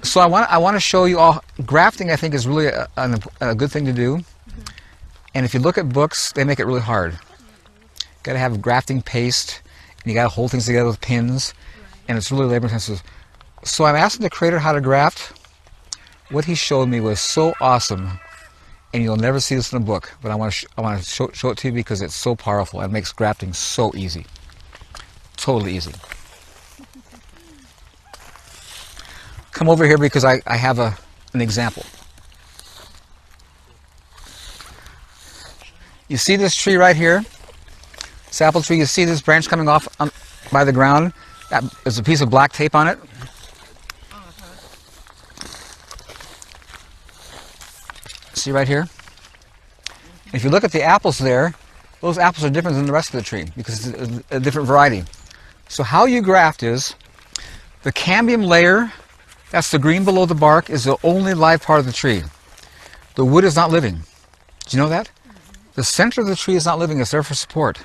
So I want to show you all, grafting I think is really a good thing to do. And if you look at books, they make it really hard. Got to have grafting paste, and you got to hold things together with pins, and it's really labor intensive. So I'm asking the creator how to graft. What he showed me was so awesome, and you'll never see this in a book, but I want to show it to you because it's so powerful and makes grafting so easy. Totally easy. Come over here because I have an example. You see this tree right here? This apple tree, you see this branch coming off by the ground? There's a piece of black tape on it. See right here? If you look at the apples there, those apples are different than the rest of the tree because it's a different variety. So how you graft is, the cambium layer, that's the green below the bark, is the only live part of the tree. The wood is not living. Do you know that? The center of the tree is not living, it's there for support.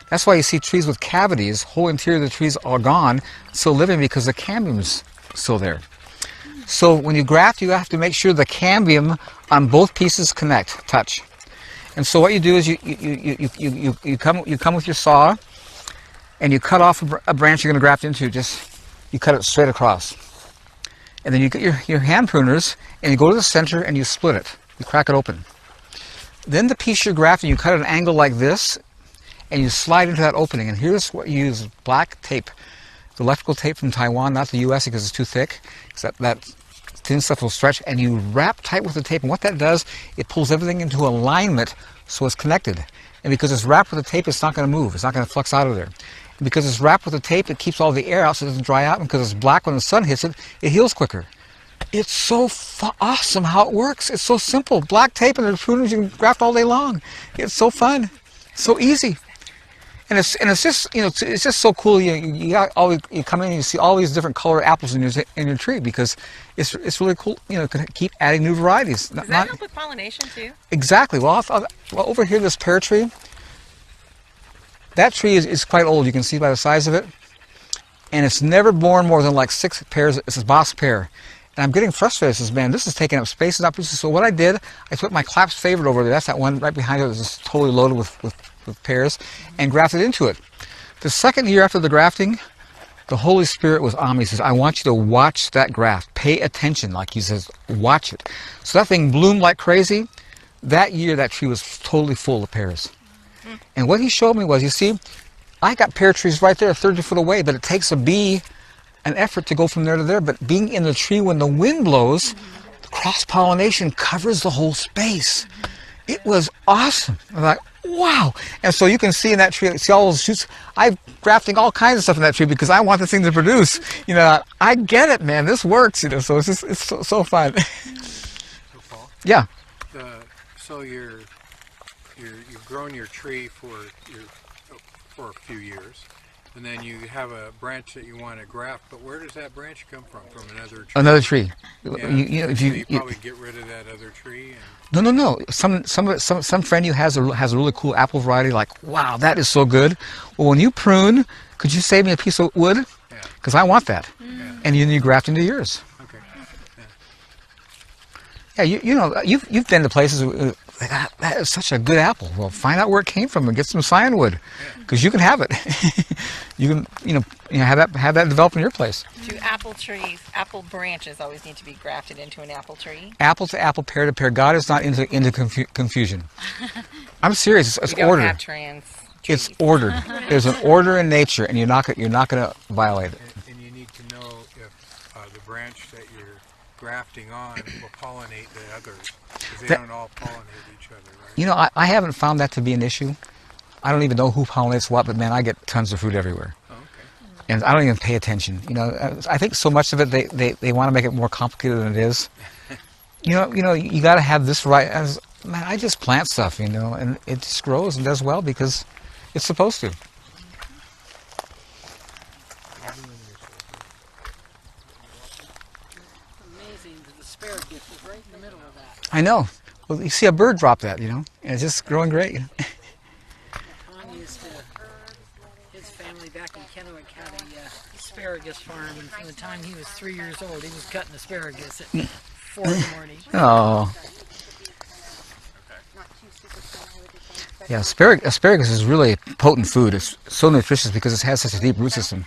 That's why you see trees with cavities, whole interior of the trees all gone, still living because the cambium's still there. So when you graft, you have to make sure the cambium on both pieces touch. And so what you do is you come with your saw and you cut off a branch you're going to graft into. You cut it straight across. And then you get your hand pruners and you go to the center and you split it. You crack it open. Then the piece you're grafting, you cut at an angle like this and you slide into that opening. And here's what you use: black tape. The electrical tape from Taiwan, not the US because it's too thick. That thin stuff will stretch, and you wrap tight with the tape. And what that does, it pulls everything into alignment so it's connected. And because it's wrapped with the tape, it's not going to move. It's not going to flux out of there. And because it's wrapped with the tape, it keeps all the air out so it doesn't dry out. And because it's black, when the sun hits it, it heals quicker. It's so awesome how it works. It's so simple. Black tape and the pruners you can graft all day long. It's so fun. So easy. And it's just, you know, it's just so cool. You come in and you see all these different colored apples in your tree because it's really cool. You know, keep adding new varieties. Does that help with pollination too? Exactly. Well, over here, this pear tree. That tree is quite old. You can see by the size of it, and it's never borne more than like 6 pears. It's a boss pear, and I'm getting frustrated. I says, man, this is taking up space and not producing. So what I did, I put my Claps favorite over there. That's that one right behind it. It's totally loaded with pears, and grafted into it. The second year after the grafting, the Holy Spirit was on me. He says, I want you to watch that graft. Pay attention, like he says, watch it. So that thing bloomed like crazy. That year, that tree was totally full of pears. And what he showed me was, you see, I got pear trees right there 30 foot away, but it takes a bee an effort to go from there to there. But being in the tree when the wind blows, cross-pollination covers the whole space. It was awesome. I'm like, wow. And so you can see in that tree, see all those shoots. I'm grafting all kinds of stuff in that tree because I want the thing to produce. You know, I get it, man. This works. You know, so it's so fun. So Paul? Yeah. So you've grown your tree for a few years, and then you have a branch that you want to graft. But where does that branch come from? From another tree? Another tree. Yeah. If you probably get rid of that other tree. No. Some friend you has a really cool apple variety. Like, wow, that is so good. Well, when you prune, could you save me a piece of wood? Yeah. Because I want that. Yeah. And you graft into yours. Okay. Yeah. You know, you've been to places that is such a good apple. Well, find out where it came from and get some cyanwood, because you can have it. You can have that develop in your place. Do apple branches always need to be grafted into an apple tree? Apple to apple, pear to pear. God is not into confusion. I'm serious. It's we don't order. Have trans trees. It's ordered. There's an order in nature, and you're not going to violate it. And you need to know if the branch that you're grafting on will pollinate the others, because they don't all pollinate each other, right? You know, I haven't found that to be an issue. I don't even know who pollinates what, but man, I get tons of fruit everywhere. Oh, okay. And I don't even pay attention. You know, I think so much of it they want to make it more complicated than it is. You know, you got to have this right. Man, I just plant stuff, you know, and it just grows and does well because it's supposed to. Amazing, the asparagus is right in the middle of that. I know. Well, you see a bird drop that, you know, and it's just growing great. His family back in Kennewick had a asparagus asparagus farm, and from the time he was 3 years old, he was cutting asparagus at 4 in the morning. Oh. Yeah, asparagus is really potent food. It's so nutritious because it has such a deep root system.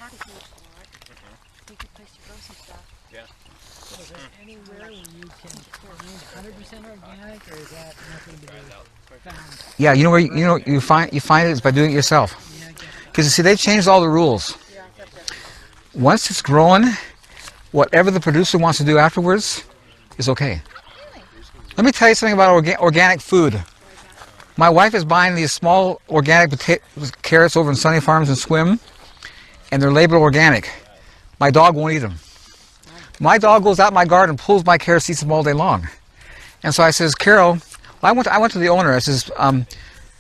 So is there anywhere where you can find 100% organic, or is that nothing to be found? Yeah, you know where you find it is by doing it yourself. Yeah, I guess. Because you see, they've changed all the rules. Once it's grown, whatever the producer wants to do afterwards is okay. Let me tell you something about organic food. My wife is buying these small organic carrots over in Sunny Farms and Swim, and they're labeled organic. My dog won't eat them. My dog goes out in my garden, pulls my carrots, eats them all day long. And so I says, Carol, I went to the owner. I says,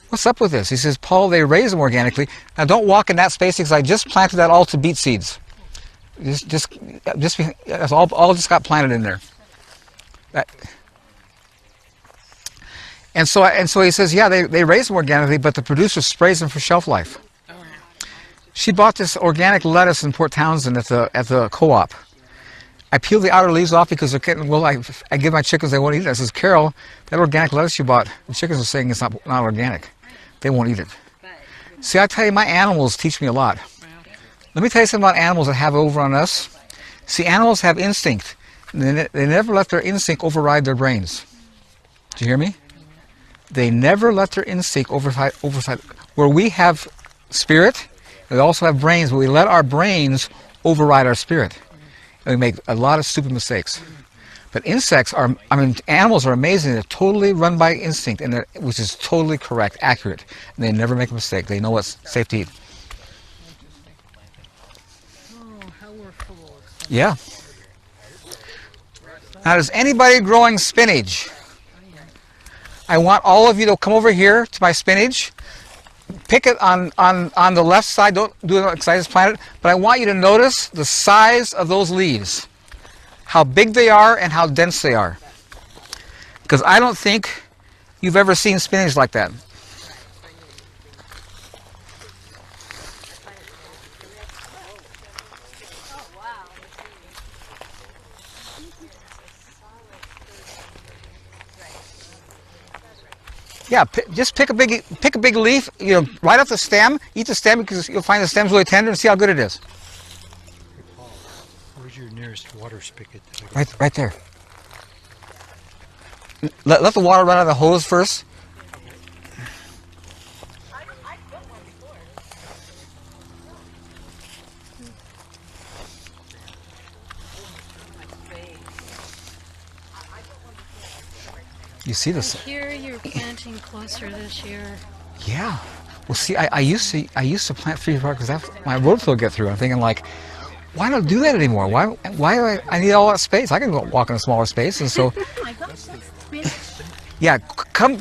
what's up with this? He says, Paul, they raise them organically. Now don't walk in that space because I just planted that all to beet seeds. That's all just got planted in there. And so he says, yeah, they raise them organically, but the producer sprays them for shelf life. She bought this organic lettuce in Port Townsend at the co-op. I peeled the outer leaves off because they're getting, well, I give my chickens, they won't eat it. I says, Carol, that organic lettuce you bought, the chickens are saying it's not organic. They won't eat it. See, I tell you, my animals teach me a lot. Let me tell you something about animals that have over on us. See, animals have instinct. They never let their instinct override their brains. Do you hear me? They never let their instinct override. Where we have spirit, we also have brains, but we let our brains override our spirit. And we make a lot of stupid mistakes. But animals are amazing. They're totally run by instinct, which is totally correct, accurate. And they never make a mistake. They know what's safe to eat. Oh, how we're full. Yeah. Now, is anybody growing spinach? I want all of you to come over here to my spinach. Pick it on the left side. Don't do it because I just planted it. But I want you to notice the size of those leaves. How big they are and how dense they are. Because I don't think you've ever seen spinach like that. Yeah, just pick a big leaf, right off the stem. Eat the stem because you'll find the stem's really tender, and see how good it is. Hey, Paul, where's your nearest water spigot? Right there. Let the water run out of the hose first. You see this? Here you're planting closer this year. Yeah. Well, see, I used to plant 3 feet apart because my road flow get through. I'm thinking like, why don't I do that anymore? Why do I need all that space? I can go walk in a smaller space, and so. Yeah, come,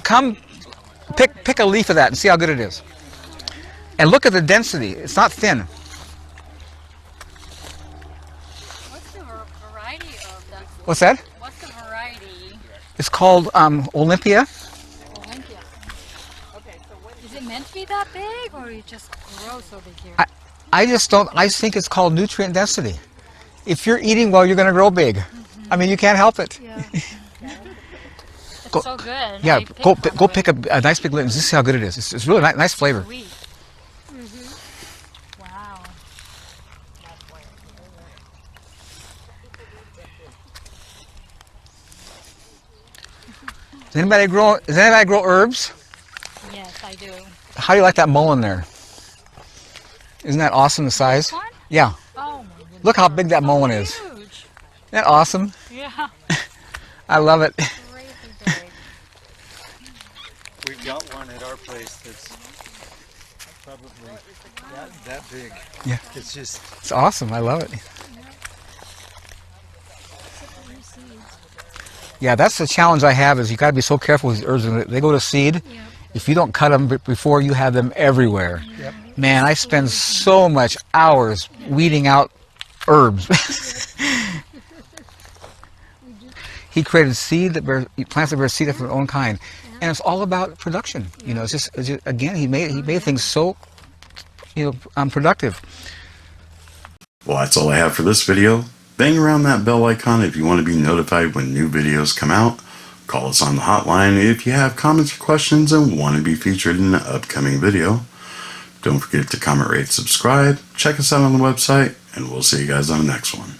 pick a leaf of that and see how good it is. And look at the density. It's not thin. What's the variety of that? What's that? What's the variety? It's called Olympia. Olympia. Okay, so what is it meant to be that big, or you just grow so big here? I just think it's called nutrient density. If you're eating well, you're going to grow big. I mean, you can't help it. Yeah. It's so good. Yeah, go pick a nice big leaf and just see how good it is. It's really nice flavor. Sweet. Wow. Does anybody grow herbs? Yes, I do. How do you like that mullein there? Isn't that awesome, the size? One? Yeah. Oh my goodness. Look how big that mullein is. Huge. Isn't that awesome? Yeah. I love it. Crazy big. We've got one at our place that's probably that big. Yeah. It's awesome. I love it. Yeah, that's the challenge I have is you got to be so careful with these herbs. When they go to seed, if you don't cut them before you have them everywhere. Yep. Man, I spend so much hours weeding out herbs. He created plants that bear seed after their own kind, and it's all about production. It's just again, he made things so productive. Well, that's all I have for this video. Bang around that bell icon if you want to be notified when new videos come out. Call us on the hotline if you have comments or questions and want to be featured in an upcoming video. Don't forget to comment, rate, subscribe. Check us out on the website, and we'll see you guys on the next one.